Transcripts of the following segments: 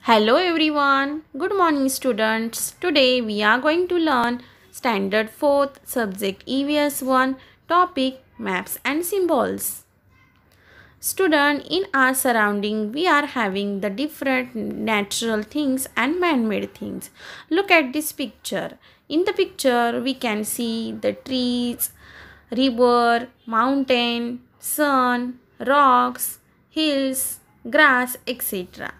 Hello everyone. Good morning students. Today we are going to learn standard 4th subject EVS 1 topic maps and symbols. Student, in our surrounding we are having the different natural things and man-made things. Look at this picture. In the picture we can see the trees, river, mountain, sun, rocks, hills, grass, etc.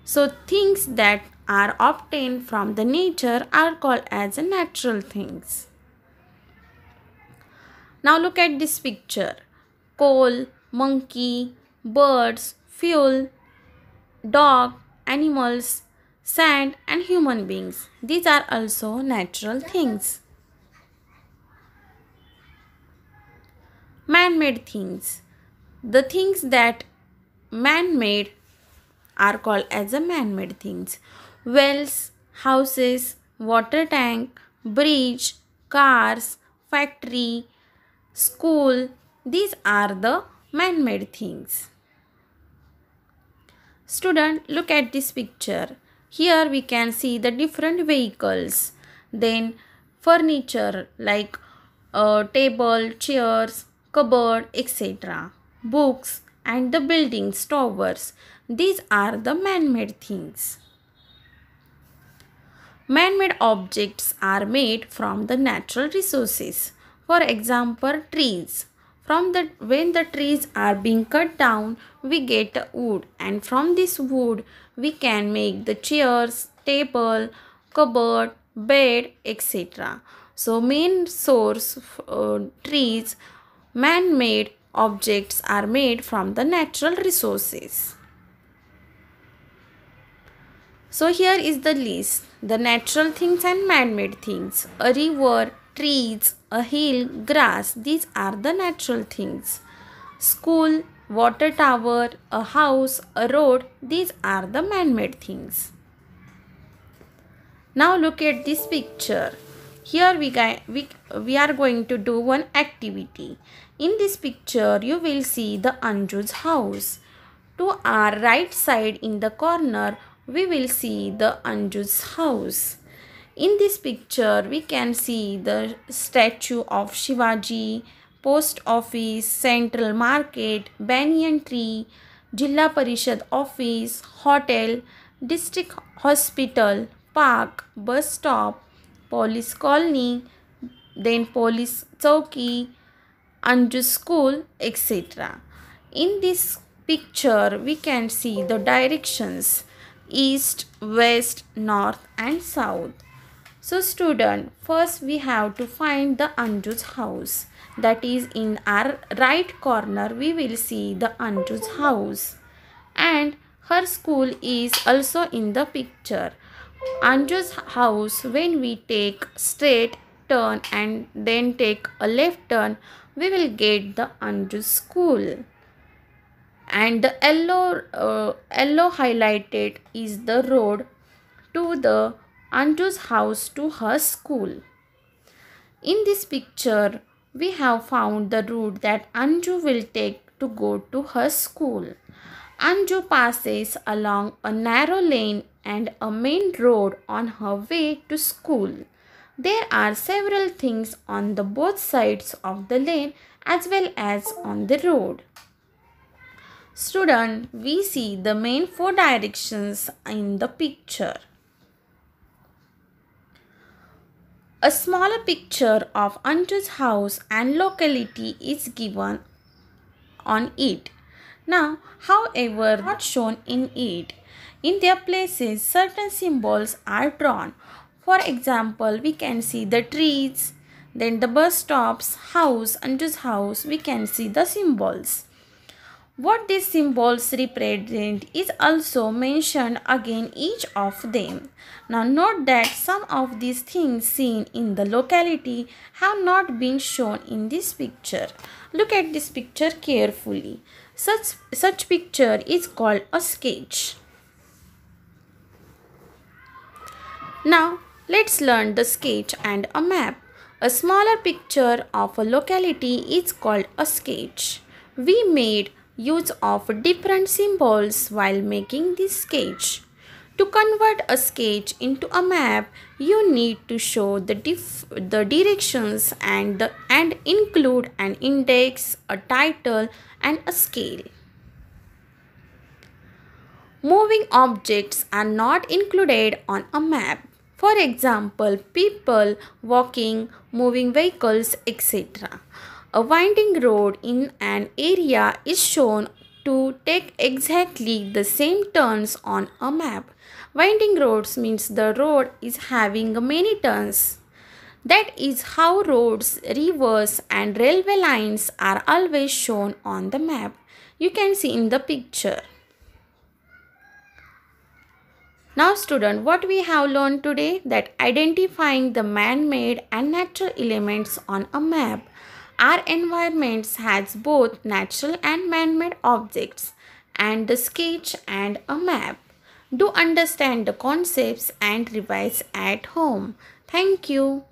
So things that are obtained from the nature are called as natural things. Now look at this picture. Coal, monkey, birds, fuel, dog, animals, sand and human beings. These are also natural things. Man-made things. The things that man-made are called as a man-made things. Wells, houses, water tank, bridge, cars, factory, school. These are the man-made things. Student, look at this picture. Here we can see the different vehicles. Then furniture like table, chairs, cupboard, etc. Books and the buildings, towers. These are the man-made things. Man-made objects are made from the natural resources. For example, trees. When the trees are being cut down, we get wood, and from this wood we can make the chairs, table, cupboard, bed, etc. So main source trees, man-made objects are made from the natural resources. So here is the list. The natural things and man-made things. A river, trees, a hill, grass. These are the natural things. School, water tower, a house, a road. These are the man-made things. Now look at this picture. Here we are going to do one activity. In this picture you will see the Anju's house. To our right side in the corner we will see the Anju's house. In this picture we can see the statue of Shivaji, post office, central market, banyan tree, Jilla Parishad office, hotel, district hospital, park, bus stop, police colony, then police chowki, Anju school, etc. In this picture we can see the directions east, west, north and south. So student, first we have to find the Anju's house. That is, in our right corner we will see the Anju's house, and her school is also in the picture. Anju's house, when we take straight turn and then take a left turn, we will get the Anju's school. And the yellow highlighted is the road to the Anju's house to her school. In this picture we have found the route that Anju will take to go to her school. Anju passes along a narrow lane and a main road on her way to school. There are several things on the both sides of the lane as well as on the road. Student, we see the main four directions in the picture. A smaller picture of Anju's house and locality is given on it. Now, however, not shown in it. In their places, certain symbols are drawn. For example, we can see the trees, then the bus stops, house, Anju's house, we can see the symbols. What these symbols represent is also mentioned again each of them. Now note that some of these things seen in the locality have not been shown in this picture. Look at this picture carefully. Such picture is called a sketch. Now let's learn the sketch and a map. A smaller picture of a locality is called a sketch. We made use of different symbols while making this sketch. To convert a sketch into a map, you need to show the directions and include an index, a title, and a scale. Moving objects are not included on a map. For example, people, walking, moving vehicles, etc. A winding road in an area is shown to take exactly the same turns on a map. Winding roads means the road is having many turns. That is how roads, rivers, and railway lines are always shown on the map. You can see in the picture. Now student, what we have learned today, that identifying the man-made and natural elements on a map. Our environments has both natural and man-made objects and the sketch and a map. Do understand the concepts and revise at home. Thank you.